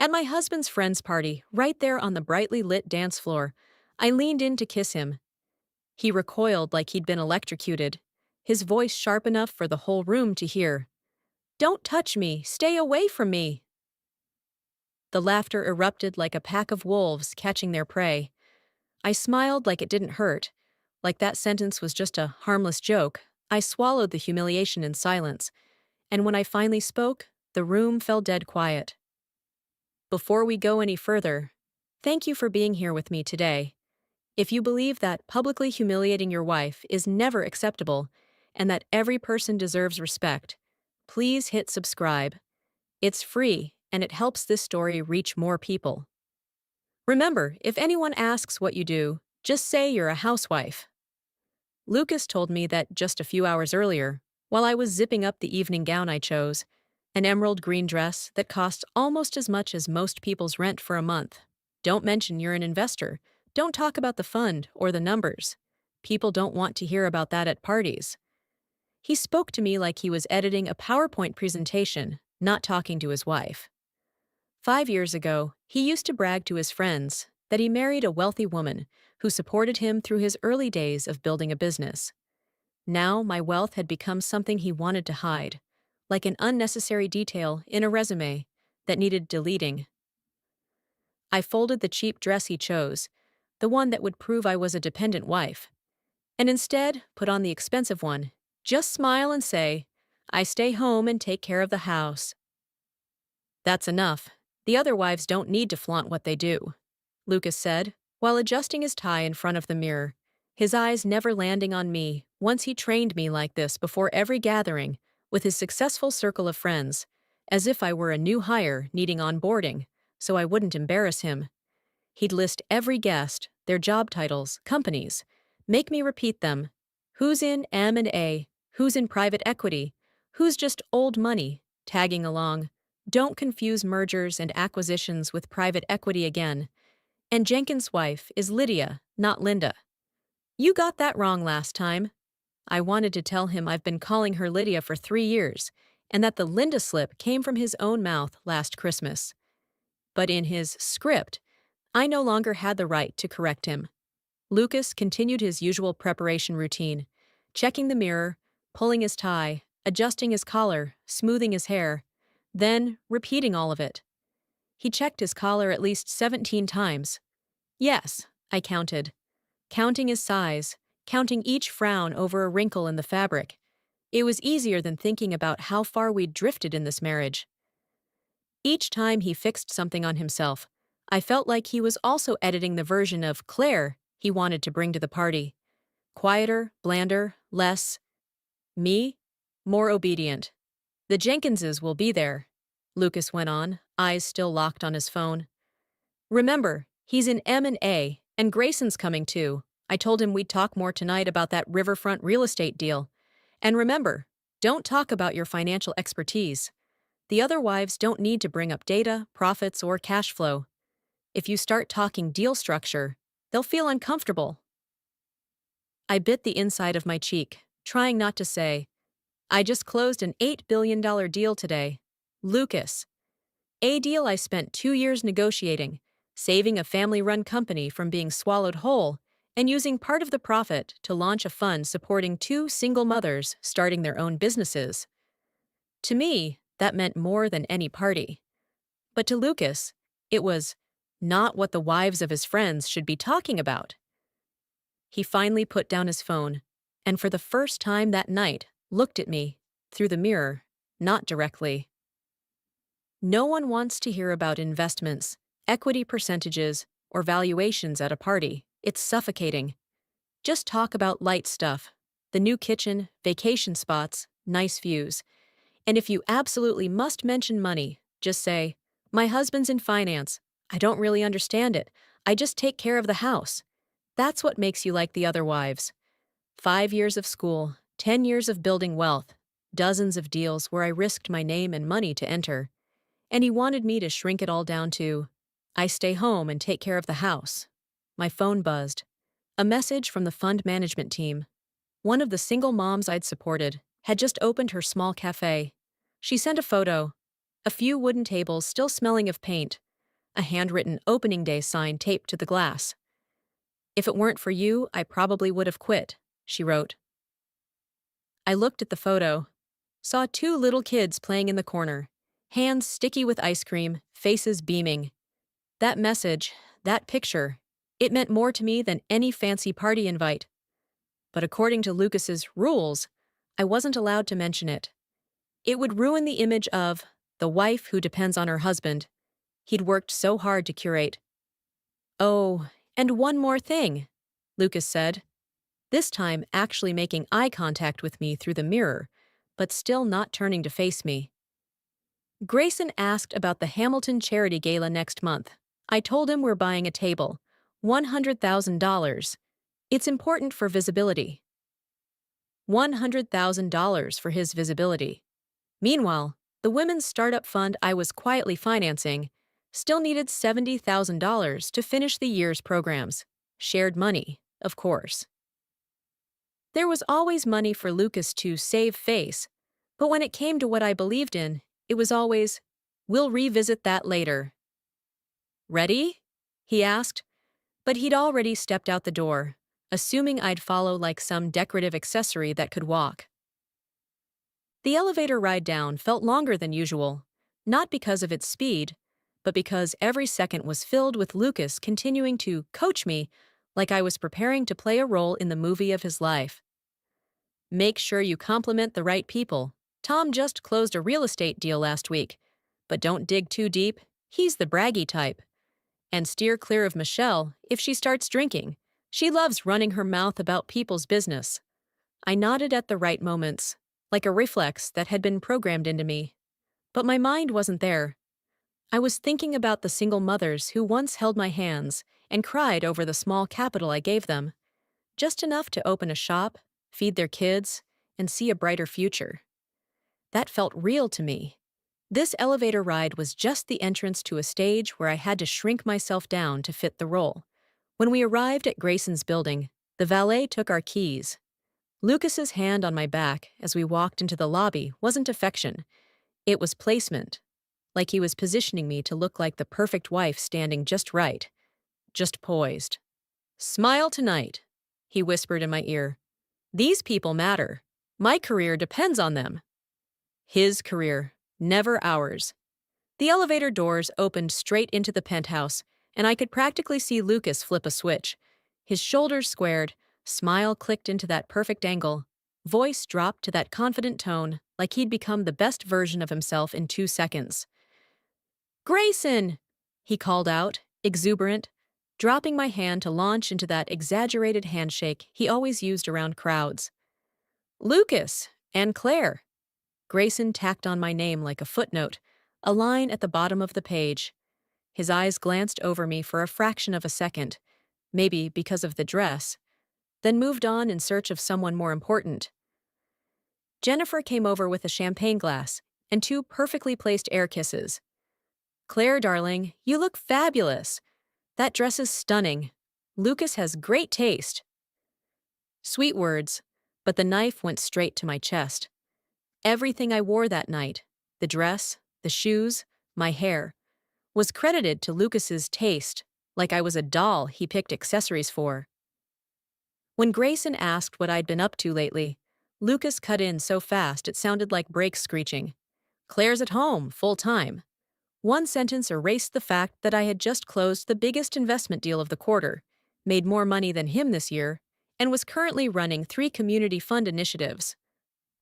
At my husband's friend's party, right there on the brightly lit dance floor, I leaned in to kiss him. He recoiled like he'd been electrocuted, his voice sharp enough for the whole room to hear. "Don't touch me! Stay away from me!" The laughter erupted like a pack of wolves catching their prey. I smiled like it didn't hurt, like that sentence was just a harmless joke. I swallowed the humiliation in silence, and when I finally spoke, the room fell dead quiet. Before we go any further, thank you for being here with me today. If you believe that publicly humiliating your wife is never acceptable and that every person deserves respect, please hit subscribe. It's free and it helps this story reach more people. Remember, if anyone asks what you do, just say you're a housewife. Lucas told me that just a few hours earlier, while I was zipping up the evening gown I chose, an emerald green dress that cost almost as much as most people's rent for a month. Don't mention you're an investor. Don't talk about the fund or the numbers. People don't want to hear about that at parties. He spoke to me like he was editing a PowerPoint presentation, not talking to his wife. 5 years ago, he used to brag to his friends that he married a wealthy woman who supported him through his early days of building a business. Now, my wealth had become something he wanted to hide, like an unnecessary detail in a resume that needed deleting. I folded the cheap dress he chose, the one that would prove I was a dependent wife, and instead put on the expensive one. Just smile and say, "I stay home and take care of the house." That's enough. The other wives don't need to flaunt what they do, Lucas said, while adjusting his tie in front of the mirror, his eyes never landing on me. Once he trained me like this before every gathering, with his successful circle of friends, as if I were a new hire needing onboarding, so I wouldn't embarrass him. He'd list every guest, their job titles, companies, make me repeat them. Who's in M&A? Who's in private equity? Who's just old money, tagging along? Don't confuse mergers and acquisitions with private equity again. And Jenkins' wife is Lydia, not Linda. You got that wrong last time. I wanted to tell him I've been calling her Lydia for 3 years, and that the Linda slip came from his own mouth last Christmas. But in his script, I no longer had the right to correct him. Lucas continued his usual preparation routine, checking the mirror, pulling his tie, adjusting his collar, smoothing his hair, then repeating all of it. He checked his collar at least 17 times. Yes, I counted. Counting his size, counting each frown over a wrinkle in the fabric. It was easier than thinking about how far we'd drifted in this marriage. Each time he fixed something on himself, I felt like he was also editing the version of Claire he wanted to bring to the party. Quieter, blander, less. Me? More obedient. The Jenkinses will be there, Lucas went on, eyes still locked on his phone. Remember, he's in M&A, and Grayson's coming too. I told him we'd talk more tonight about that riverfront real estate deal. And remember, don't talk about your financial expertise. The other wives don't need to bring up data, profits, or cash flow. If you start talking deal structure, they'll feel uncomfortable. I bit the inside of my cheek, trying not to say, I just closed an $8 billion deal today. Lucas. A deal I spent 2 years negotiating, saving a family-run company from being swallowed whole, and using part of the profit to launch a fund supporting 2 single mothers starting their own businesses. To me, that meant more than any party. But to Lucas, it was not what the wives of his friends should be talking about. He finally put down his phone, and for the first time that night, looked at me, through the mirror, not directly. No one wants to hear about investments, equity percentages, or valuations at a party. It's suffocating. Just talk about light stuff, the new kitchen, vacation spots, nice views. And if you absolutely must mention money, just say, my husband's in finance. I don't really understand it. I just take care of the house. That's what makes you like the other wives. 5 years of school, 10 years of building wealth, dozens of deals where I risked my name and money to enter. And he wanted me to shrink it all down to, I stay home and take care of the house. My phone buzzed. A message from the fund management team. One of the single moms I'd supported had just opened her small cafe. She sent a photo. A few wooden tables still smelling of paint, a handwritten opening day sign taped to the glass. "If it weren't for you, I probably would have quit," she wrote. I looked at the photo, saw two little kids playing in the corner, hands sticky with ice cream, faces beaming. That message, that picture, it meant more to me than any fancy party invite. But according to Lucas's rules, I wasn't allowed to mention it. It would ruin the image of the wife who depends on her husband he'd worked so hard to curate. "Oh, and one more thing," Lucas said, this time actually making eye contact with me through the mirror, but still not turning to face me. "Grayson asked about the Hamilton Charity Gala next month. I told him we're buying a table, $100,000. It's important for visibility." $100,000 for his visibility. Meanwhile, the women's startup fund I was quietly financing still needed $70,000 to finish the year's programs. Shared money, of course. There was always money for Lucas to save face, but when it came to what I believed in, it was always, "We'll revisit that later." "Ready?" he asked, but he'd already stepped out the door, assuming I'd follow like some decorative accessory that could walk. The elevator ride down felt longer than usual, not because of its speed, but because every second was filled with Lucas continuing to coach me like I was preparing to play a role in the movie of his life. "Make sure you compliment the right people. Tom just closed a real estate deal last week, but don't dig too deep. He's the braggy type. And steer clear of Michelle if she starts drinking. She loves running her mouth about people's business." I nodded at the right moments, like a reflex that had been programmed into me. But my mind wasn't there. I was thinking about the single mothers who once held my hands and cried over the small capital I gave them, just enough to open a shop, feed their kids, and see a brighter future. That felt real to me. This elevator ride was just the entrance to a stage where I had to shrink myself down to fit the role. When we arrived at Grayson's building, the valet took our keys. Lucas's hand on my back as we walked into the lobby wasn't affection. It was placement, like he was positioning me to look like the perfect wife standing just right, just poised. "Smile tonight," he whispered in my ear. "These people matter. My career depends on them." His career, never ours. The elevator doors opened straight into the penthouse, and I could practically see Lucas flip a switch. His shoulders squared, smile clicked into that perfect angle, voice dropped to that confident tone, like he'd become the best version of himself in 2 seconds. "Grayson!" he called out, exuberant, dropping my hand to launch into that exaggerated handshake he always used around crowds. "Lucas! And Claire!" Grayson tacked on my name like a footnote, a line at the bottom of the page. His eyes glanced over me for a fraction of a second, maybe because of the dress, then moved on in search of someone more important. Jennifer came over with a champagne glass and 2 perfectly placed air kisses. "Claire, darling, you look fabulous. That dress is stunning. Lucas has great taste." Sweet words, but the knife went straight to my chest. Everything I wore that night, the dress, the shoes, my hair, was credited to Lucas's taste, like I was a doll he picked accessories for. When Grayson asked what I'd been up to lately, Lucas cut in so fast it sounded like brakes screeching. "Claire's at home, full time." One sentence erased the fact that I had just closed the biggest investment deal of the quarter, made more money than him this year, and was currently running 3 community fund initiatives.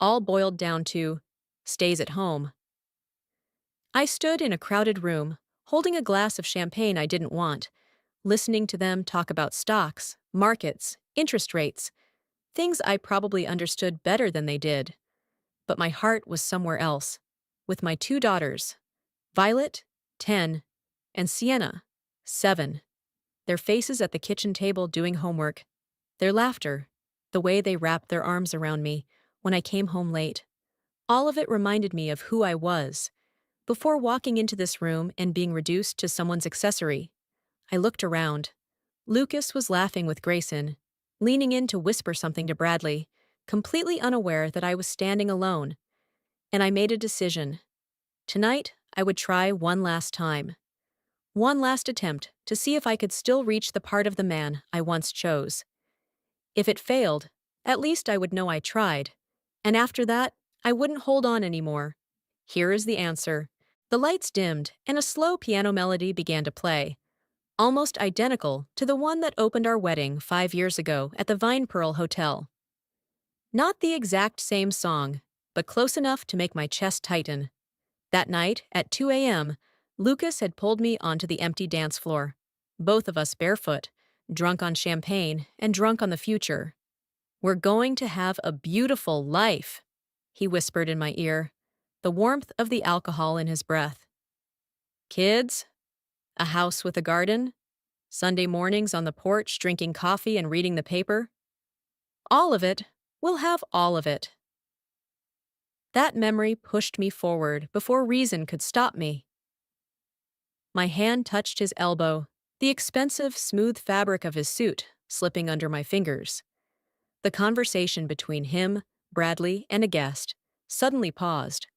All boiled down to stays at home. I stood in a crowded room, holding a glass of champagne I didn't want, listening to them talk about stocks, markets, interest rates, things I probably understood better than they did. But my heart was somewhere else, with my 2 daughters, Violet, 10, and Sienna, 7. Their faces at the kitchen table doing homework, their laughter, the way they wrapped their arms around me when I came home late. All of it reminded me of who I was before walking into this room and being reduced to someone's accessory. I looked around. Lucas was laughing with Grayson, leaning in to whisper something to Bradley, completely unaware that I was standing alone. And I made a decision. Tonight, I would try one last time. One last attempt to see if I could still reach the part of the man I once chose. If it failed, at least I would know I tried. And after that, I wouldn't hold on anymore. Here is the answer. The lights dimmed, and a slow piano melody began to play, almost identical to the one that opened our wedding 5 years ago at the Vine Pearl Hotel. Not the exact same song, but close enough to make my chest tighten. That night, at 2 a.m., Lucas had pulled me onto the empty dance floor, both of us barefoot, drunk on champagne and drunk on the future. "We're going to have a beautiful life," he whispered in my ear, the warmth of the alcohol in his breath. "Kids? A house with a garden? Sunday mornings on the porch drinking coffee and reading the paper? All of it. We'll have all of it." That memory pushed me forward before reason could stop me. My hand touched his elbow, the expensive, smooth fabric of his suit slipping under my fingers. The conversation between him, Bradley, and a guest suddenly paused.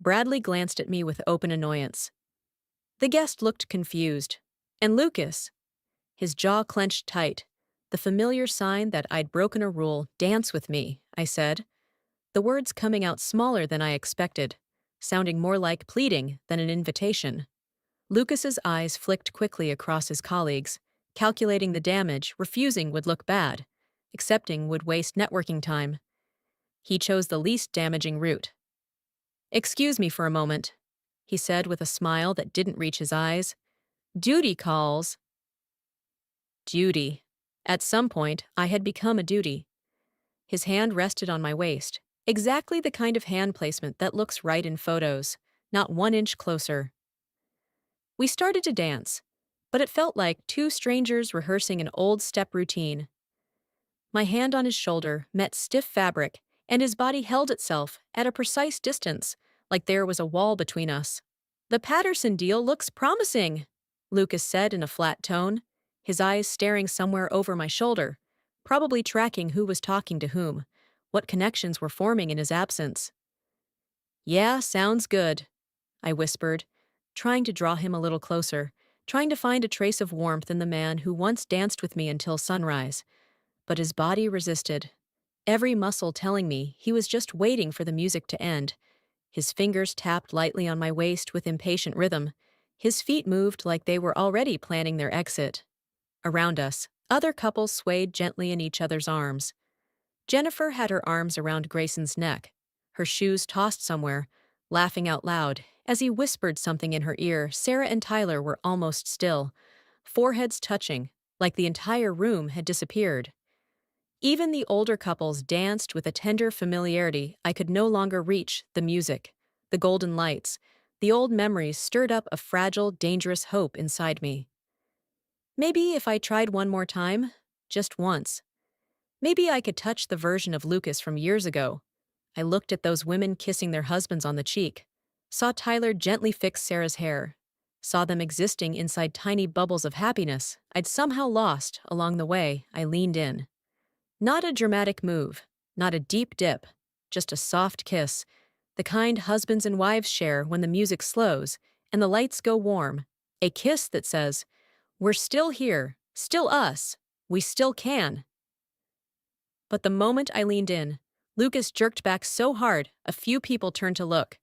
Bradley glanced at me with open annoyance. The guest looked confused. And Lucas? His jaw clenched tight, the familiar sign that I'd broken a rule. "Dance with me," I said, the words coming out smaller than I expected, sounding more like pleading than an invitation. Lucas's eyes flicked quickly across his colleagues, calculating the damage refusing would look bad, accepting would waste networking time. He chose the least damaging route. "Excuse me for a moment," he said with a smile that didn't reach his eyes. "Duty calls." Duty. At some point, I had become a duty. His hand rested on my waist, exactly the kind of hand placement that looks right in photos, not 1 inch closer. We started to dance, but it felt like two strangers rehearsing an old step routine. My hand on his shoulder met stiff fabric, and his body held itself at a precise distance, like there was a wall between us. "The Patterson deal looks promising," Lucas said in a flat tone, his eyes staring somewhere over my shoulder, probably tracking who was talking to whom, what connections were forming in his absence. "Yeah, sounds good," I whispered, trying to draw him a little closer, trying to find a trace of warmth in the man who once danced with me until sunrise. But his body resisted, every muscle telling me he was just waiting for the music to end. His fingers tapped lightly on my waist with impatient rhythm. His feet moved like they were already planning their exit. Around us, other couples swayed gently in each other's arms. Jennifer had her arms around Grayson's neck, her shoes tossed somewhere, laughing out loud. As he whispered something in her ear, Sarah and Tyler were almost still, foreheads touching, like the entire room had disappeared. Even the older couples danced with a tender familiarity I could no longer reach. The music, the golden lights, the old memories stirred up a fragile, dangerous hope inside me. Maybe if I tried one more time, just once, maybe I could touch the version of Lucas from years ago. I looked at those women kissing their husbands on the cheek, saw Tyler gently fix Sarah's hair, saw them existing inside tiny bubbles of happiness I'd somehow lost along the way. I leaned in. Not a dramatic move, not a deep dip, just a soft kiss, the kind husbands and wives share when the music slows and the lights go warm. A kiss that says, "We're still here, still us, we still can." But the moment I leaned in, Lucas jerked back so hard a few people turned to look.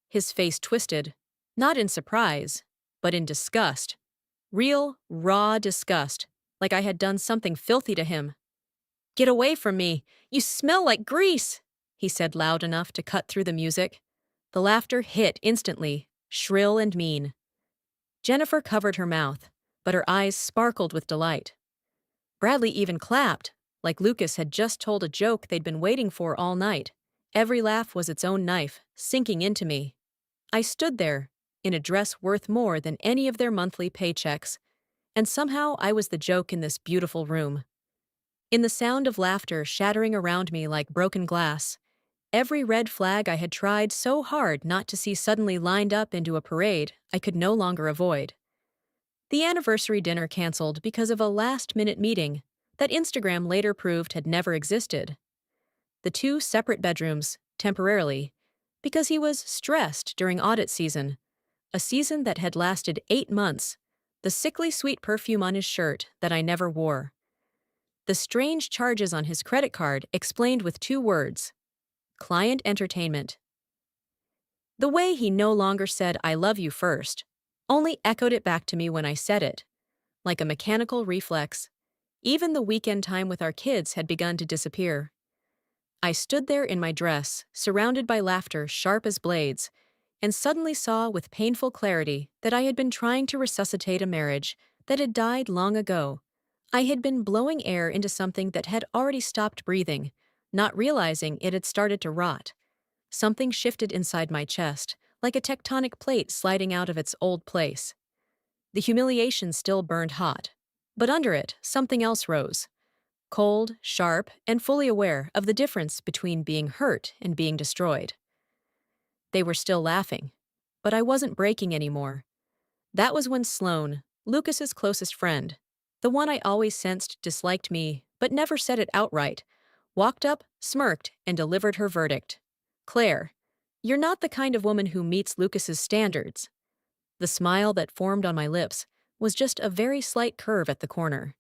His face twisted, not in surprise, but in disgust. Real, raw disgust, like I had done something filthy to him. "Get away from me! You smell like grease!" he said loud enough to cut through the music. The laughter hit instantly, shrill and mean. Jennifer covered her mouth, but her eyes sparkled with delight. Bradley even clapped, like Lucas had just told a joke they'd been waiting for all night. Every laugh was its own knife, sinking into me. I stood there, in a dress worth more than any of their monthly paychecks, and somehow I was the joke in this beautiful room. In the sound of laughter shattering around me like broken glass, every red flag I had tried so hard not to see suddenly lined up into a parade I could no longer avoid. The anniversary dinner canceled because of a last-minute meeting that Instagram later proved had never existed. The two separate bedrooms, temporarily, because he was stressed during audit season, a season that had lasted 8 months, the sickly sweet perfume on his shirt that I never wore, the strange charges on his credit card explained with 2 words: client entertainment. The way he no longer said "I love you" first, only echoed it back to me when I said it, like a mechanical reflex. Even the weekend time with our kids had begun to disappear. I stood there in my dress, surrounded by laughter sharp as blades, and suddenly saw with painful clarity that I had been trying to resuscitate a marriage that had died long ago. I had been blowing air into something that had already stopped breathing, not realizing it had started to rot. Something shifted inside my chest, like a tectonic plate sliding out of its old place. The humiliation still burned hot, but under it, something else rose. Cold, sharp, and fully aware of the difference between being hurt and being destroyed. They were still laughing, but I wasn't breaking anymore. That was when Sloane, Lucas's closest friend, the one I always sensed disliked me but never said it outright, walked up, smirked, and delivered her verdict. "Claire, you're not the kind of woman who meets Lucas's standards." The smile that formed on my lips was just a very slight curve at the corner.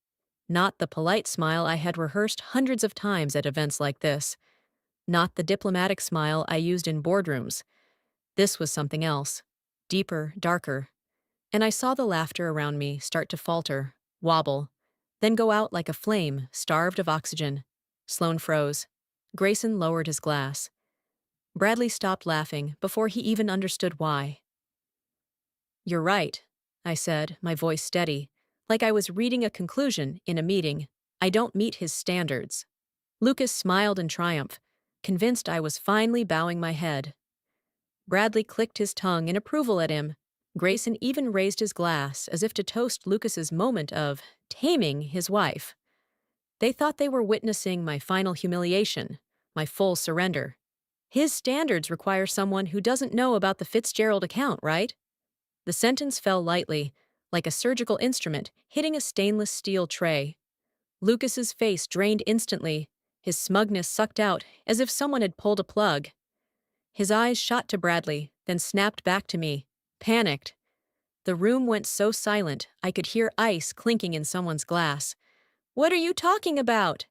Not the polite smile I had rehearsed hundreds of times at events like this. Not the diplomatic smile I used in boardrooms. This was something else. Deeper, darker. And I saw the laughter around me start to falter, wobble, then go out like a flame starved of oxygen. Sloane froze. Grayson lowered his glass. Bradley stopped laughing before he even understood why. "You're right," I said, my voice steady, like I was reading a conclusion in a meeting. "I don't meet his standards." Lucas smiled in triumph, convinced I was finally bowing my head. Bradley clicked his tongue in approval at him. Grayson even raised his glass as if to toast Lucas's moment of taming his wife. They thought they were witnessing my final humiliation, my full surrender. His standards require someone who doesn't know about the Fitzgerald account, right? The sentence fell lightly, like a surgical instrument hitting a stainless steel tray. Lucas's face drained instantly, his smugness sucked out as if someone had pulled a plug. His eyes shot to Bradley, then snapped back to me, panicked. The room went so silent I could hear ice clinking in someone's glass. "What are you talking about?"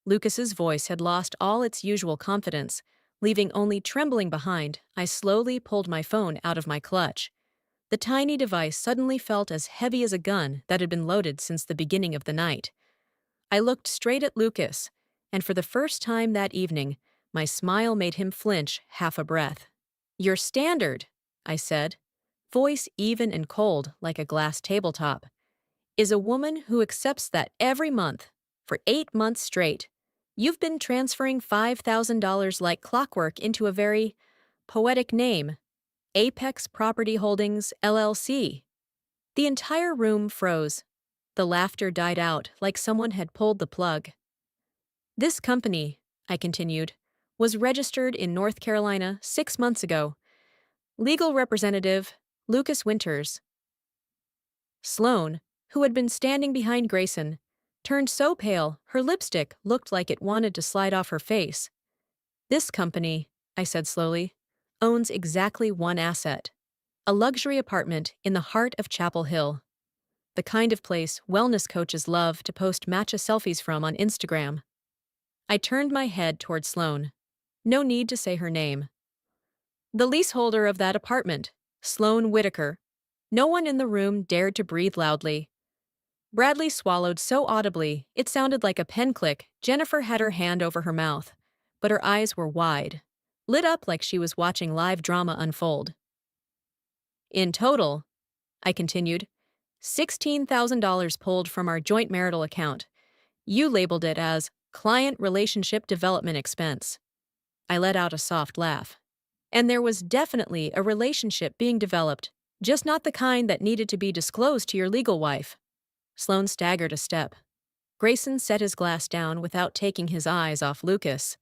Lucas's voice had lost all its usual confidence, leaving only trembling behind. I slowly pulled my phone out of my clutch. The tiny device suddenly felt as heavy as a gun that had been loaded since the beginning of the night. I looked straight at Lucas, and for the first time that evening, my smile made him flinch half a breath. "Your standard," I said, voice even and cold like a glass tabletop, "is a woman who accepts that every month, for 8 months straight, you've been transferring $5,000 like clockwork into a very poetic name, Apex Property Holdings, LLC. The entire room froze. The laughter died out like someone had pulled the plug. "This company," I continued, "was registered in North Carolina 6 months ago. Legal representative, Lucas Winters." Sloane, who had been standing behind Grayson, turned so pale her lipstick looked like it wanted to slide off her face. "This company," I said slowly, "owns exactly one asset. A luxury apartment in the heart of Chapel Hill. The kind of place wellness coaches love to post matcha selfies from on Instagram." I turned my head toward Sloane. No need to say her name. "The leaseholder of that apartment, Sloane Whitaker." No one in the room dared to breathe loudly. Bradley swallowed so audibly it sounded like a pen click. Jennifer had her hand over her mouth, but her eyes were wide, lit up like she was watching live drama unfold. "In total," I continued, "$16,000 pulled from our joint marital account. You labeled it as client relationship development expense." I let out a soft laugh. "And there was definitely a relationship being developed, just not the kind that needed to be disclosed to your legal wife." Sloane staggered a step. Grayson set his glass down without taking his eyes off Lucas.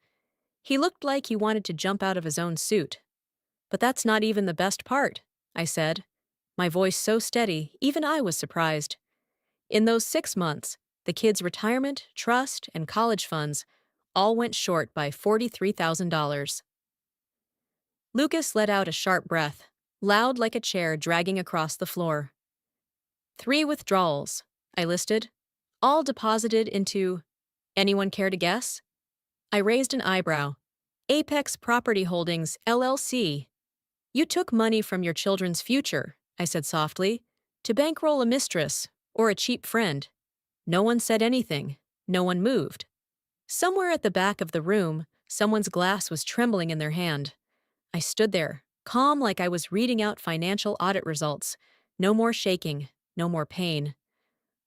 He looked like he wanted to jump out of his own suit. "But that's not even the best part," I said, my voice so steady even I was surprised. "In those 6 months, the kids' retirement, trust, and college funds all went short by $43,000. Lucas let out a sharp breath, loud like a chair dragging across the floor. 3 withdrawals, I listed, all deposited into. Anyone care to guess? I raised an eyebrow. Apex Property Holdings, LLC. You took money from your children's future, I said softly, to bankroll a mistress or a cheap friend. No one said anything. No one moved. Somewhere at the back of the room, someone's glass was trembling in their hand. I stood there, calm like I was reading out financial audit results. No more shaking, no more pain.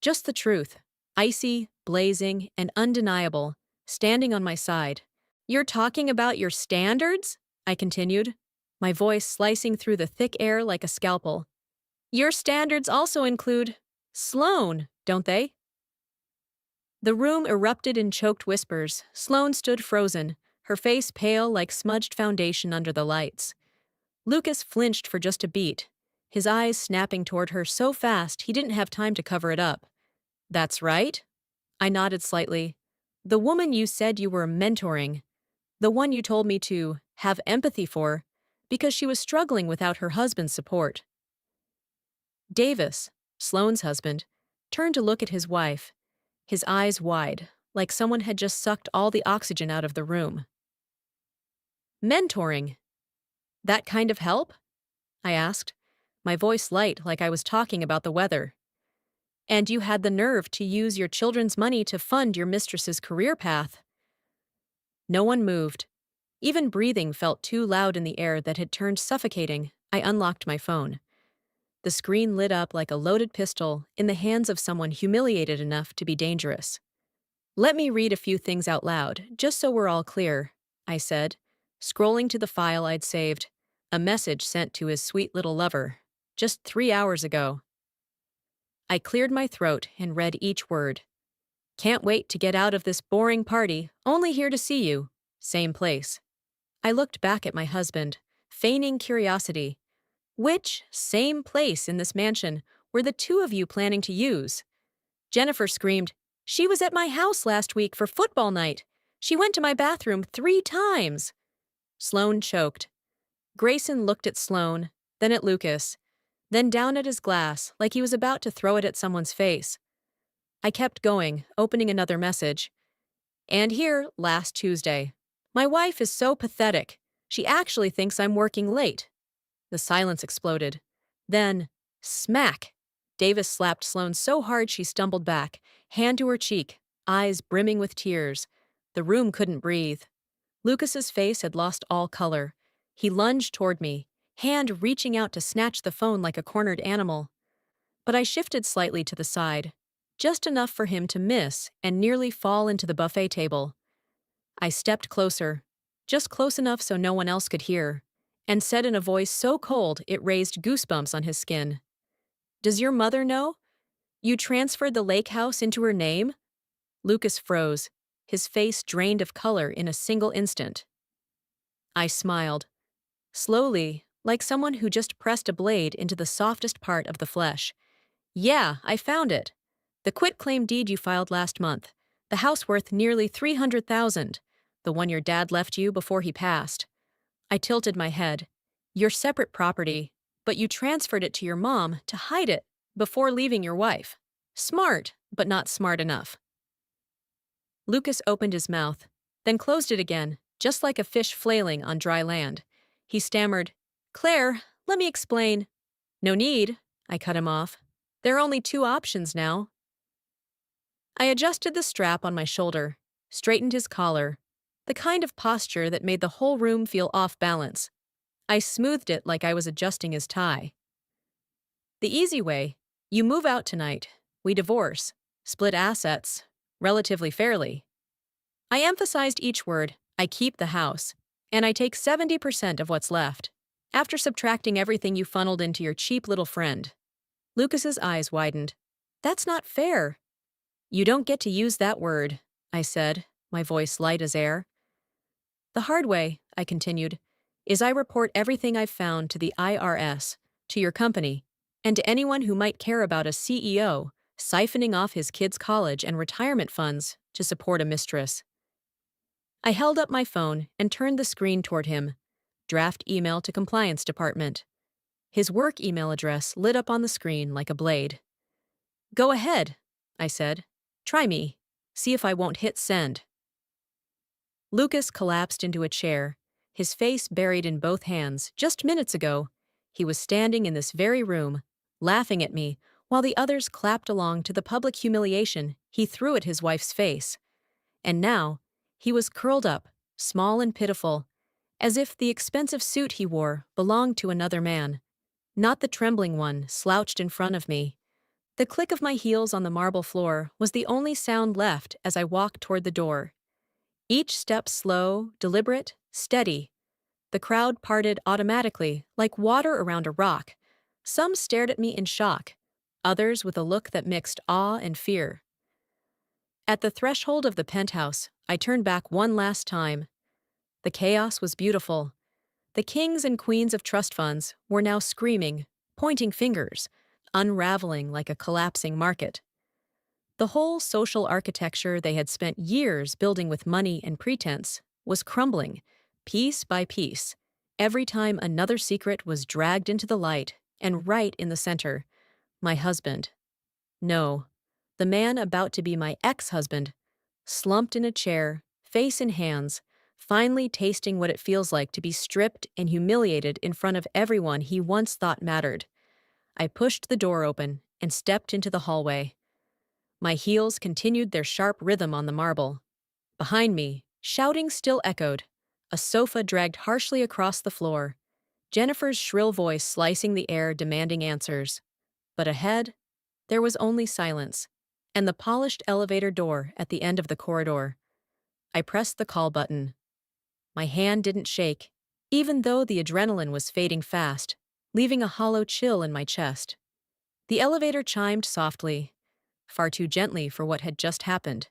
Just the truth, icy, blazing, and undeniable, standing on my side. You're talking about your standards? I continued, my voice slicing through the thick air like a scalpel. Your standards also include Sloan, don't they? The room erupted in choked whispers. Sloan stood frozen, her face pale like smudged foundation under the lights. Lucas flinched for just a beat, his eyes snapping toward her so fast he didn't have time to cover it up. That's right. I nodded slightly. The woman you said you were mentoring. The one you told me to have empathy for, because she was struggling without her husband's support. Davis, Sloane's husband, turned to look at his wife, his eyes wide, like someone had just sucked all the oxygen out of the room. Mentoring. That kind of help? I asked, my voice light like I was talking about the weather. And you had the nerve to use your children's money to fund your mistress's career path. No one moved. Even breathing felt too loud in the air that had turned suffocating. I unlocked my phone. The screen lit up like a loaded pistol in the hands of someone humiliated enough to be dangerous. Let me read a few things out loud, just so we're all clear, I said, scrolling to the file I'd saved, a message sent to his sweet little lover, just 3 hours ago. I cleared my throat and read each word. Can't wait to get out of this boring party, only here to see you. Same place. I looked back at my husband, feigning curiosity. Which same place in this mansion were the two of you planning to use? Jennifer screamed, She was at my house last week for football night. She went to my bathroom 3 times. Sloan choked. Grayson looked at Sloan, then at Lucas, then down at his glass like he was about to throw it at someone's face. I kept going, opening another message. And here, last Tuesday. My wife is so pathetic. She actually thinks I'm working late. The silence exploded. Then, smack! Davis slapped Sloan so hard she stumbled back, hand to her cheek, eyes brimming with tears. The room couldn't breathe. Lucas's face had lost all color. He lunged toward me, hand reaching out to snatch the phone like a cornered animal. But I shifted slightly to the side, just enough for him to miss and nearly fall into the buffet table. I stepped closer, just close enough so no one else could hear, and said in a voice so cold it raised goosebumps on his skin. Does your mother know? You transferred the lake house into her name? Lucas froze, his face drained of color in a single instant. I smiled. Slowly, like someone who just pressed a blade into the softest part of the flesh. Yeah, I found it. The quitclaim deed you filed last month. The house worth nearly $300,000. The one your dad left you before he passed. I tilted my head. Your separate property, but you transferred it to your mom to hide it before leaving your wife. Smart, but not smart enough. Lucas opened his mouth, then closed it again, just like a fish flailing on dry land. He stammered, Claire, let me explain. No need, I cut him off. There are only 2 options now. I adjusted the strap on my shoulder, straightened his collar, the kind of posture that made the whole room feel off balance. I smoothed it like I was adjusting his tie. The easy way, you move out tonight, we divorce, split assets, relatively fairly. I emphasized each word, I keep the house, and I take 70% of what's left, after subtracting everything you funneled into your cheap little friend. Lucas's eyes widened. That's not fair. You don't get to use that word, I said, my voice light as air. The hard way, I continued, is I report everything I've found to the IRS, to your company, and to anyone who might care about a CEO siphoning off his kids' college and retirement funds to support a mistress. I held up my phone and turned the screen toward him. Draft email to compliance department. His work email address lit up on the screen like a blade. Go ahead, I said. Try me. See if I won't hit send. Lucas collapsed into a chair, his face buried in both hands. Just minutes ago, he was standing in this very room, laughing at me, while the others clapped along to the public humiliation he threw at his wife's face. And now, he was curled up, small and pitiful, as if the expensive suit he wore belonged to another man, not the trembling one slouched in front of me. The click of my heels on the marble floor was the only sound left as I walked toward the door. Each step slow, deliberate, steady. The crowd parted automatically, like water around a rock. Some stared at me in shock, others with a look that mixed awe and fear. At the threshold of the penthouse, I turned back one last time. The chaos was beautiful. The kings and queens of trust funds were now screaming, pointing fingers, unraveling like a collapsing market. The whole social architecture they had spent years building with money and pretense was crumbling, piece by piece, every time another secret was dragged into the light, and right in the center, my husband. No, the man about to be my ex-husband, slumped in a chair, face in hands, finally tasting what it feels like to be stripped and humiliated in front of everyone he once thought mattered. I pushed the door open and stepped into the hallway. My heels continued their sharp rhythm on the marble. Behind me, shouting still echoed. A sofa dragged harshly across the floor. Jennifer's shrill voice slicing the air demanding answers. But ahead, there was only silence, and the polished elevator door at the end of the corridor. I pressed the call button. My hand didn't shake, even though the adrenaline was fading fast, leaving a hollow chill in my chest. The elevator chimed softly, far too gently for what had just happened.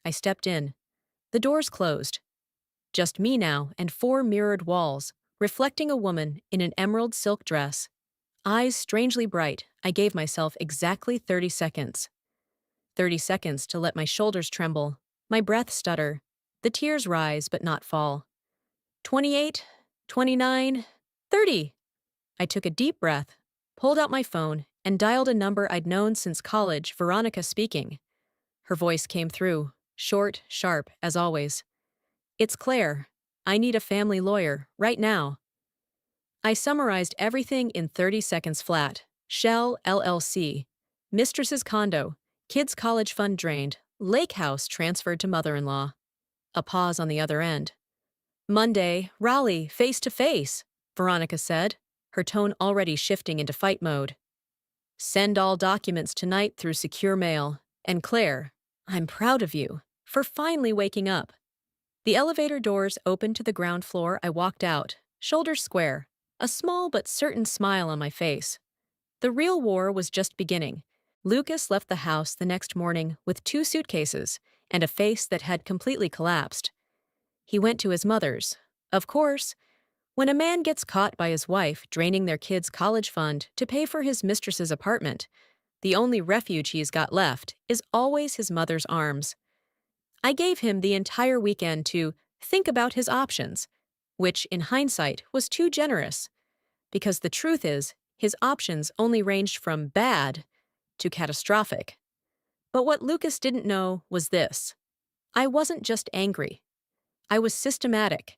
I stepped in. The doors closed. Just me now and four mirrored walls, reflecting a woman in an emerald silk dress. Eyes strangely bright, I gave myself exactly 30 seconds. 30 seconds to let my shoulders tremble, my breath stutter, the tears rise but not fall. 28, 29, 30. I took a deep breath, pulled out my phone, and dialed a number I'd known since college, Veronica speaking. Her voice came through, short, sharp, as always. It's Claire. I need a family lawyer, right now. I summarized everything in 30 seconds flat. Shell LLC. Mistress's condo. Kids' college fund drained. Lake house transferred to mother-in-law. A pause on the other end. Monday, Raleigh, face to face, Veronica said, her tone already shifting into fight mode. Send all documents tonight through secure mail. And Claire, I'm proud of you for finally waking up. The elevator doors opened to the ground floor. I walked out, shoulders square, a small but certain smile on my face. The real war was just beginning. Lucas left the house the next morning with 2 suitcases and a face that had completely collapsed. He went to his mother's. Of course, when a man gets caught by his wife draining their kid's college fund to pay for his mistress's apartment, the only refuge he's got left is always his mother's arms. I gave him the entire weekend to think about his options, which, in hindsight, was too generous, because the truth is, his options only ranged from bad to catastrophic. But what Lucas didn't know was this. I wasn't just angry. I was systematic.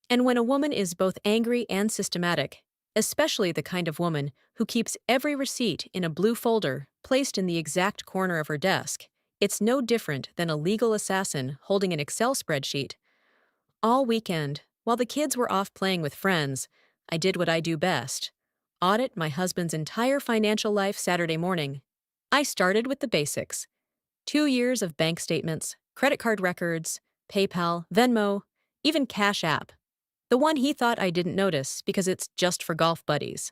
And when a woman is both angry and systematic, especially the kind of woman who keeps every receipt in a blue folder placed in the exact corner of her desk, it's no different than a legal assassin holding an Excel spreadsheet. All weekend, while the kids were off playing with friends, I did what I do best. Audit my husband's entire financial life Saturday morning. I started with the basics. 2 years of bank statements, credit card records, PayPal, Venmo, even Cash App. The one he thought I didn't notice because it's just for golf buddies.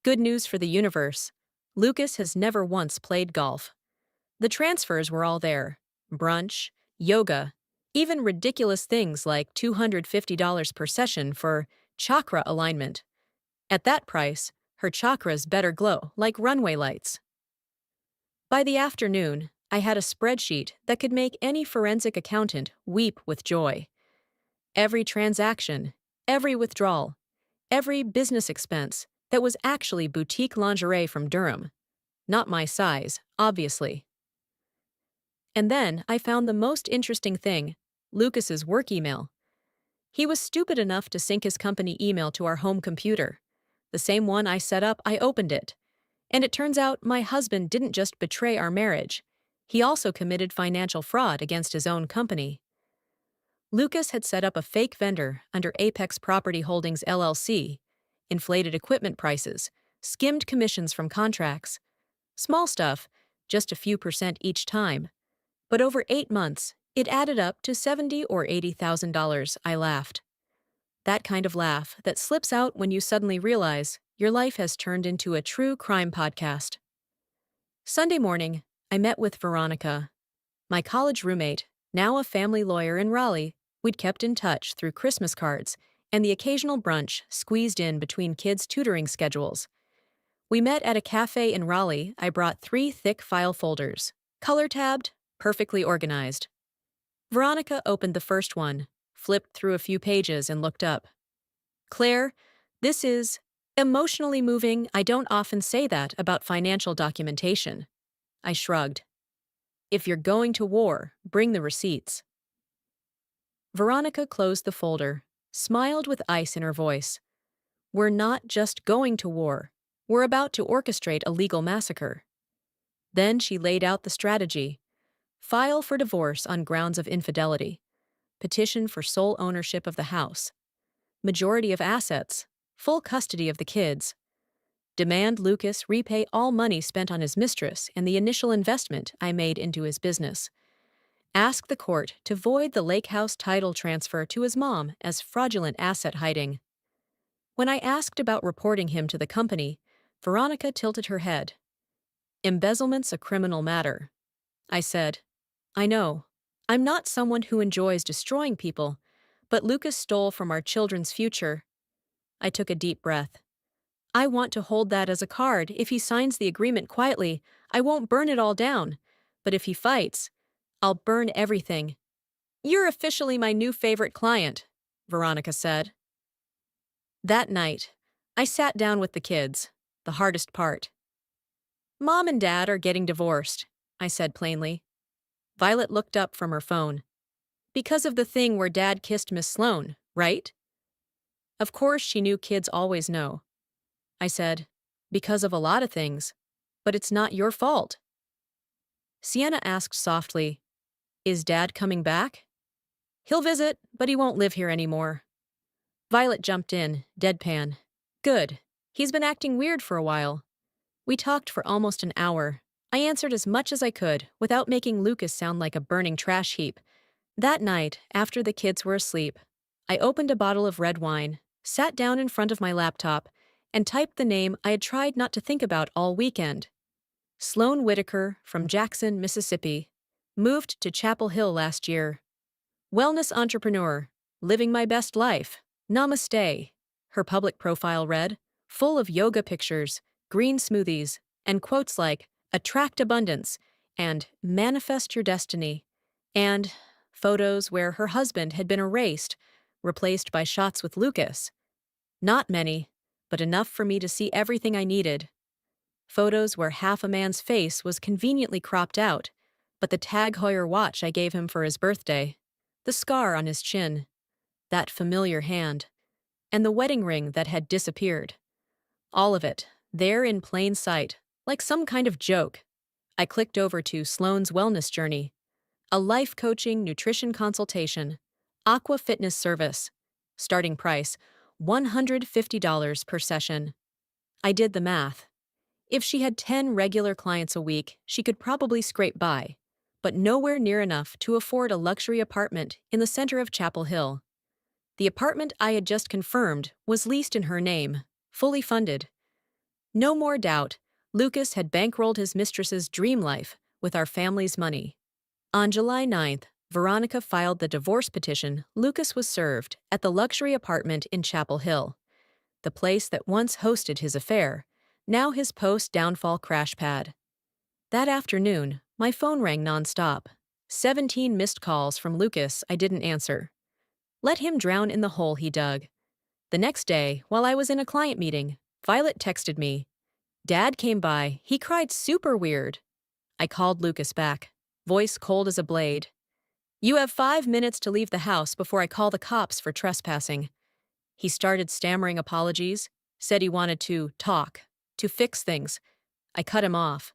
Good news for the universe. Lucas has never once played golf. The transfers were all there. Brunch, yoga, even ridiculous things like $250 per session for chakra alignment. At that price, her chakras better glow like runway lights. By the afternoon, I had a spreadsheet that could make any forensic accountant weep with joy. Every transaction, every withdrawal, every business expense that was actually boutique lingerie from Durham. Not my size, obviously. And then I found the most interesting thing: Lucas's work email. He was stupid enough to sync his company email to our home computer. The same one I set up, I opened it. And it turns out my husband didn't just betray our marriage. He also committed financial fraud against his own company. Lucas had set up a fake vendor under Apex Property Holdings LLC, inflated equipment prices, skimmed commissions from contracts. Small stuff, just a few percent each time. But over 8 months, it added up to $70,000 or $80,000. I laughed. That kind of laugh that slips out when you suddenly realize your life has turned into a true crime podcast. Sunday morning, I met with Veronica, my college roommate, now a family lawyer in Raleigh. We'd kept in touch through Christmas cards and the occasional brunch squeezed in between kids' tutoring schedules. We met at a cafe in Raleigh. I brought 3 thick file folders, color-tabbed, perfectly organized. Veronica opened the first one, flipped through a few pages, and looked up. "Claire, this is emotionally moving. I don't often say that about financial documentation." I shrugged. "If you're going to war, bring the receipts." Veronica closed the folder, smiled with ice in her voice. "We're not just going to war. We're about to orchestrate a legal massacre." Then she laid out the strategy. File for divorce on grounds of infidelity. Petition for sole ownership of the house. Majority of assets. Full custody of the kids. Demand Lucas repay all money spent on his mistress and the initial investment I made into his business. Ask the court to void the lake house title transfer to his mom as fraudulent asset hiding. When I asked about reporting him to the company, Veronica tilted her head. "Embezzlement's a criminal matter." I said, "I know. I'm not someone who enjoys destroying people, but Lucas stole from our children's future." I took a deep breath. "I want to hold that as a card. If he signs the agreement quietly, I won't burn it all down. But if he fights, I'll burn everything." "You're officially my new favorite client," Veronica said. That night, I sat down with the kids, the hardest part. "Mom and Dad are getting divorced," I said plainly. Violet looked up from her phone. "Because of the thing where Dad kissed Miss Sloane, right?" Of course, she knew kids always know. I said, "Because of a lot of things, but it's not your fault." Sienna asked softly, "Is Dad coming back?" "He'll visit, but he won't live here anymore." Violet jumped in, deadpan. "Good. He's been acting weird for a while." We talked for almost an hour. I answered as much as I could without making Lucas sound like a burning trash heap. That night, after the kids were asleep, I opened a bottle of red wine, sat down in front of my laptop, and typed the name I had tried not to think about all weekend. Sloane Whitaker from Jackson, Mississippi. Moved to Chapel Hill last year. Wellness entrepreneur. Living my best life. Namaste. Her public profile read, full of yoga pictures, green smoothies, and quotes like, "Attract abundance," and "Manifest your destiny," and photos where her husband had been erased, replaced by shots with Lucas. Not many, but enough for me to see everything I needed. Photos where half a man's face was conveniently cropped out, but the Tag Heuer watch I gave him for his birthday, the scar on his chin, that familiar hand, and the wedding ring that had disappeared. All of it, there in plain sight, like some kind of joke. I clicked over to Sloane's Wellness Journey, a life coaching nutrition consultation, aqua fitness service. Starting price, $150 per session. I did the math. If she had 10 regular clients a week, she could probably scrape by, but nowhere near enough to afford a luxury apartment in the center of Chapel Hill. The apartment I had just confirmed was leased in her name, fully funded. No more doubt, Lucas had bankrolled his mistress's dream life with our family's money. On July 9th, Veronica filed the divorce petition. Lucas was served at the luxury apartment in Chapel Hill, the place that once hosted his affair, now his post-downfall crash pad. That afternoon, my phone rang nonstop. 17 missed calls from Lucas I didn't answer. Let him drown in the hole he dug. The next day, while I was in a client meeting, Violet texted me, Dad came by. He cried super weird. I called Lucas back, voice cold as a blade. You have 5 minutes to leave the house before I call the cops for trespassing. He started stammering apologies, said he wanted to talk, to fix things. I cut him off.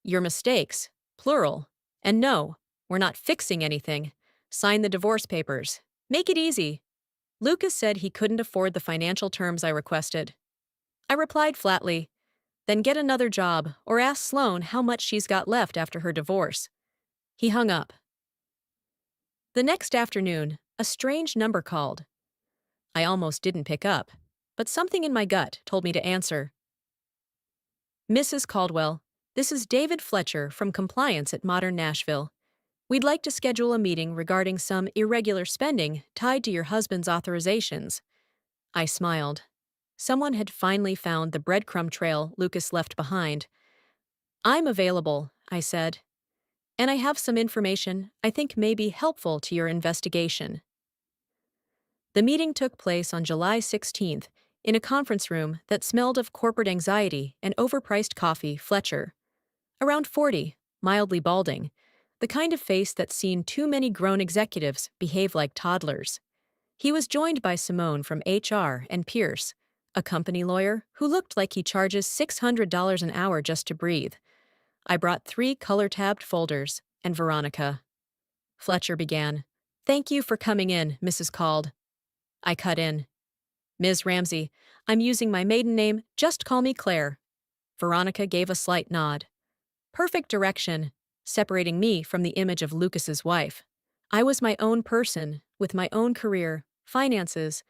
Your mistakes, plural. And no, we're not fixing anything. Sign the divorce papers. Make it easy. Lucas said he couldn't afford the financial terms I requested. I replied flatly, then get another job or ask Sloane how much she's got left after her divorce. He hung up. The next afternoon, a strange number called. I almost didn't pick up, but something in my gut told me to answer. Mrs. Caldwell, this is David Fletcher from Compliance at Modern Nashville. We'd like to schedule a meeting regarding some irregular spending tied to your husband's authorizations. I smiled. Someone had finally found the breadcrumb trail Lucas left behind. I'm available, I said. And I have some information I think may be helpful to your investigation. The meeting took place on July 16th in a conference room that smelled of corporate anxiety and overpriced coffee. Fletcher, around 40, mildly balding, the kind of face that's seen too many grown executives behave like toddlers. He was joined by Simone from HR and Pierce, a company lawyer who looked like he charges $600 an hour just to breathe. I brought 3 color-tabbed folders and Veronica. Fletcher began. Thank you for coming in, Mrs. Cald. I cut in. Ms. Ramsey, I'm using my maiden name, just call me Claire. Veronica gave a slight nod. Perfect direction, separating me from the image of Lucas's wife. I was my own person, with my own career, finances,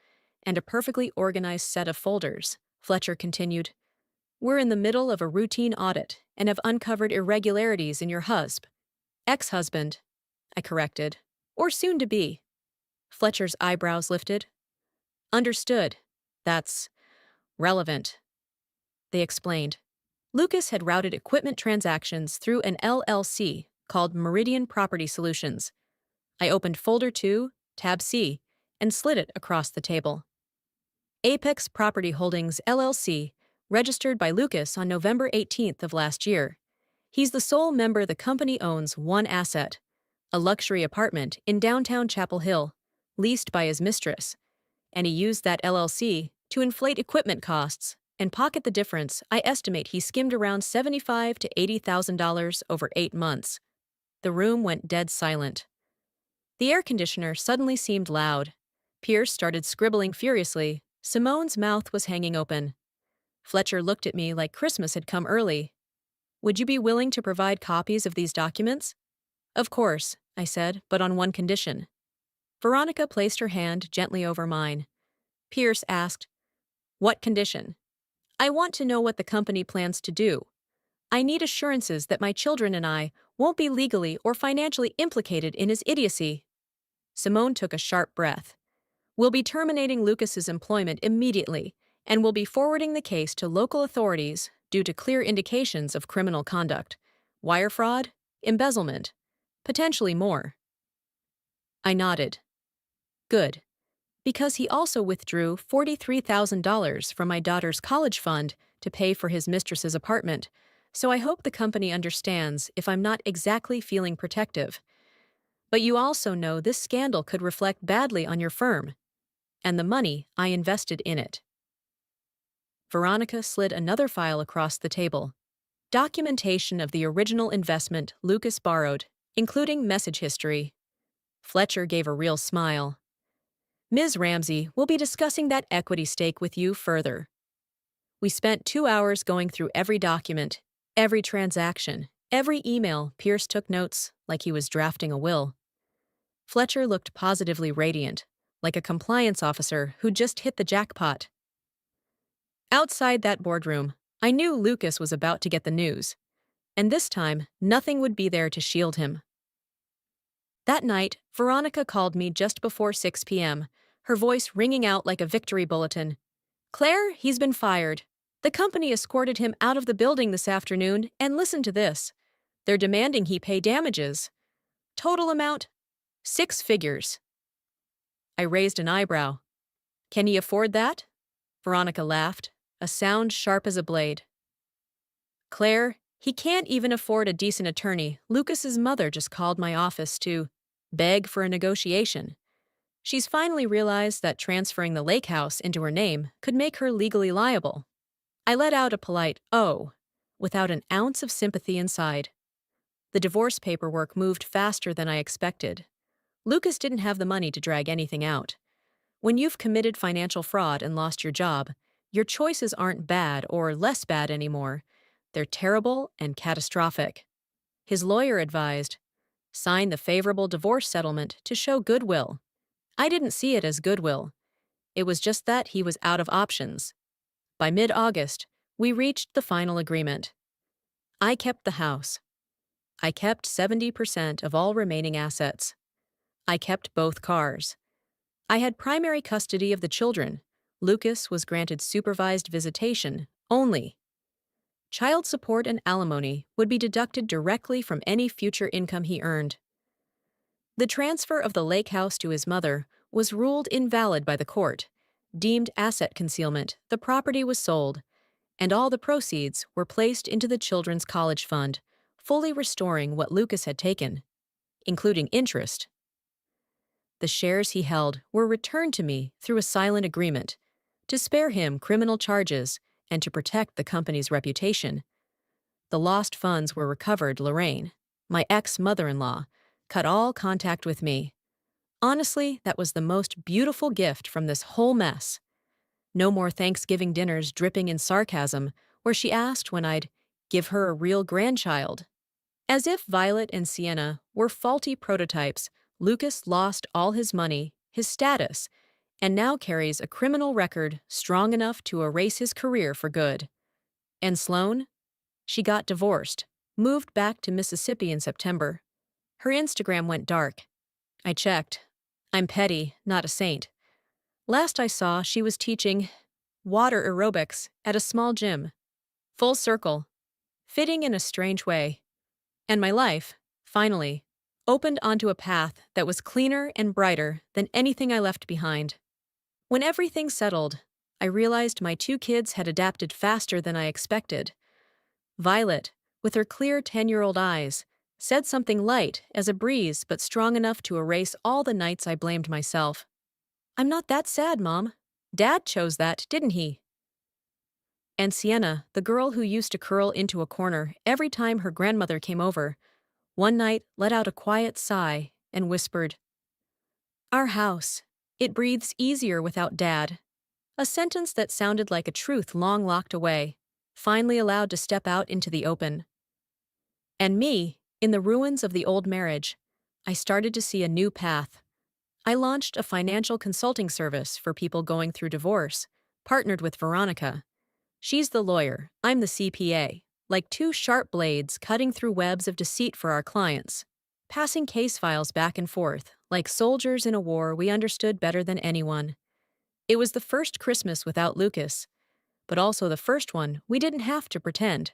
and a perfectly organized set of folders. Fletcher continued. We're in the middle of a routine audit and have uncovered irregularities in your ex-husband, I corrected, or soon to be. Fletcher's eyebrows lifted. Understood. That's relevant. They explained. Lucas had routed equipment transactions through an LLC called Meridian Property Solutions. I opened folder 2, tab C, and slid it across the table. Apex Property Holdings LLC, registered by Lucas on November 18th of last year. He's the sole member the company owns one asset, a luxury apartment in downtown Chapel Hill, leased by his mistress, and he used that LLC to inflate equipment costs and pocket the difference. I estimate he skimmed around $75,000 to $80,000 over 8 months. The room went dead silent. The air conditioner suddenly seemed loud. Pierce started scribbling furiously. Simone's mouth was hanging open. Fletcher looked at me like Christmas had come early. Would you be willing to provide copies of these documents? Of course, I said, but on one condition. Veronica placed her hand gently over mine. Pierce asked, What condition? I want to know what the company plans to do. I need assurances that my children and I won't be legally or financially implicated in his idiocy. Simone took a sharp breath. We'll be terminating Lucas's employment immediately, and we'll be forwarding the case to local authorities due to clear indications of criminal conduct, wire fraud, embezzlement, potentially more. I nodded. Good. Because he also withdrew $43,000 from my daughter's college fund to pay for his mistress's apartment, so I hope the company understands if I'm not exactly feeling protective. But you also know this scandal could reflect badly on your firm, and the money I invested in it. Veronica slid another file across the table. Documentation of the original investment Lucas borrowed, including message history. Fletcher gave a real smile. Ms. Ramsey will be discussing that equity stake with you further. We spent 2 hours going through every document, every transaction, every email. Pierce took notes like he was drafting a will. Fletcher looked positively radiant, like a compliance officer who just hit the jackpot. Outside that boardroom, I knew Lucas was about to get the news, and this time nothing would be there to shield him. That night, Veronica called me just before 6 p.m., her voice ringing out like a victory bulletin. Claire, he's been fired. The company escorted him out of the building this afternoon, and listen to this. They're demanding he pay damages. Total amount? 6 figures. I raised an eyebrow. Can he afford that? Veronica laughed, a sound sharp as a blade. Claire, he can't even afford a decent attorney. Lucas's mother just called my office to beg for a negotiation. She's finally realized that transferring the lake house into her name could make her legally liable. I let out a polite, "Oh," without an ounce of sympathy inside. The divorce paperwork moved faster than I expected. Lucas didn't have the money to drag anything out. When you've committed financial fraud and lost your job, your choices aren't bad or less bad anymore. They're terrible and catastrophic. His lawyer advised, sign the favorable divorce settlement to show goodwill. I didn't see it as goodwill. It was just that he was out of options. By mid-August, we reached the final agreement. I kept the house. I kept 70% of all remaining assets. I kept both cars. I had primary custody of the children. Lucas was granted supervised visitation only. Child support and alimony would be deducted directly from any future income he earned. The transfer of the lake house to his mother was ruled invalid by the court. Deemed asset concealment, the property was sold, and all the proceeds were placed into the children's college fund, fully restoring what Lucas had taken, including interest. The shares he held were returned to me through a silent agreement to spare him criminal charges and to protect the company's reputation. The lost funds were recovered. Lorraine, my ex-mother-in-law, cut all contact with me. Honestly, that was the most beautiful gift from this whole mess. No more Thanksgiving dinners dripping in sarcasm where she asked when I'd give her a real grandchild. As if Violet and Sienna were faulty prototypes, Lucas lost all his money, his status, and now carries a criminal record strong enough to erase his career for good. And Sloane? She got divorced, moved back to Mississippi in September. Her Instagram went dark. I checked. I'm petty, not a saint. Last I saw, she was teaching water aerobics at a small gym. Full circle. Fitting in a strange way. And my life, finally, opened onto a path that was cleaner and brighter than anything I left behind. When everything settled, I realized my 2 kids had adapted faster than I expected. Violet, with her clear 10-year-old eyes, said something light as a breeze but strong enough to erase all the nights I blamed myself. I'm not that sad, Mom. Dad chose that, didn't he? And Sienna, the girl who used to curl into a corner every time her grandmother came over, one night let out a quiet sigh and whispered, "Our house. It breathes easier without Dad." A sentence that sounded like a truth long locked away, finally allowed to step out into the open. And me, in the ruins of the old marriage, I started to see a new path. I launched a financial consulting service for people going through divorce, partnered with Veronica. She's the lawyer, I'm the CPA, like 2 sharp blades cutting through webs of deceit for our clients, passing case files back and forth, like soldiers in a war we understood better than anyone. It was the first Christmas without Lucas, but also the first one we didn't have to pretend.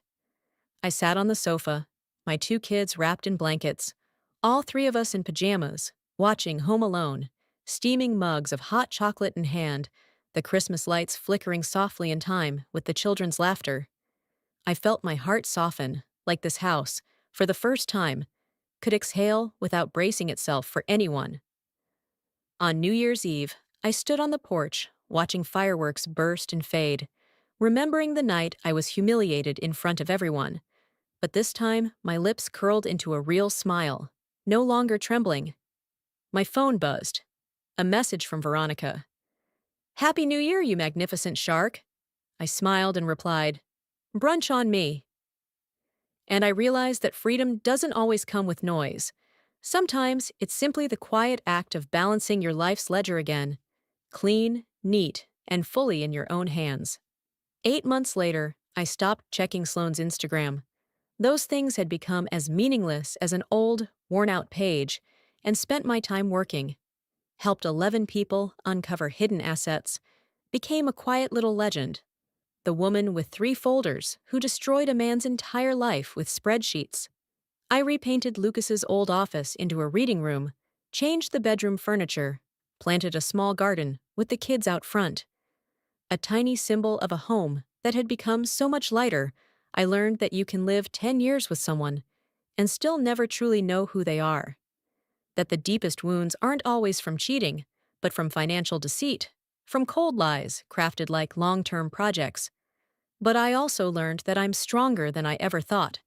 I sat on the sofa, my 2 kids wrapped in blankets, all 3 of us in pajamas, watching Home Alone, steaming mugs of hot chocolate in hand, the Christmas lights flickering softly in time with the children's laughter. I felt my heart soften, like this house, for the first time, could exhale without bracing itself for anyone. On New Year's Eve, I stood on the porch, watching fireworks burst and fade, remembering the night I was humiliated in front of everyone. But this time, my lips curled into a real smile, no longer trembling. My phone buzzed. A message from Veronica. "Happy New Year, you magnificent shark." I smiled and replied, "Brunch on me." And I realized that freedom doesn't always come with noise. Sometimes it's simply the quiet act of balancing your life's ledger again, clean, neat, and fully in your own hands. 8 months later, I stopped checking Sloane's Instagram. Those things had become as meaningless as an old, worn-out page, and spent my time working. Helped 11 people uncover hidden assets, became a quiet little legend. The woman with 3 folders who destroyed a man's entire life with spreadsheets. I repainted Lucas's old office into a reading room, changed the bedroom furniture, planted a small garden with the kids out front. A tiny symbol of a home that had become so much lighter, I learned that you can live 10 years with someone and still never truly know who they are. That the deepest wounds aren't always from cheating, but from financial deceit, from cold lies crafted like long term projects. But I also learned that I'm stronger than I ever thought,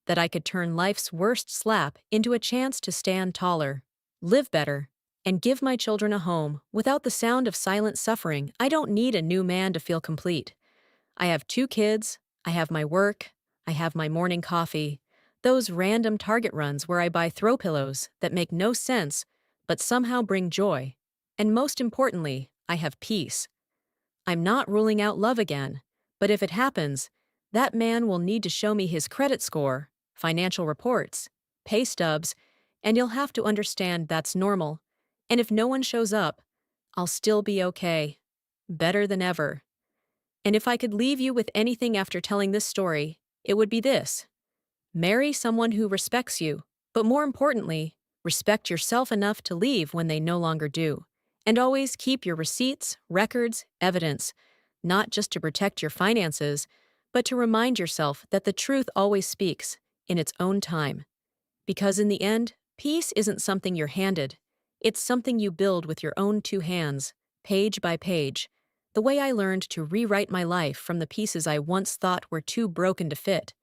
that I could turn life's worst slap into a chance to stand taller, live better, and give my children a home without the sound of silent suffering. I don't need a new man to feel complete. I have 2 kids, I have my work, I have my morning coffee, those random Target runs where I buy throw pillows that make no sense but somehow bring joy. And most importantly, I have peace. I'm not ruling out love again, but if it happens, that man will need to show me his credit score, financial reports, pay stubs, and you'll have to understand that's normal. And if no one shows up, I'll still be okay. Better than ever. And if I could leave you with anything after telling this story, it would be this: marry someone who respects you, but more importantly, respect yourself enough to leave when they no longer do. And always keep your receipts, records, evidence, not just to protect your finances, but to remind yourself that the truth always speaks in its own time. Because in the end, peace isn't something you're handed, it's something you build with your own 2 hands, page by page. The way I learned to rewrite my life from the pieces I once thought were too broken to fit.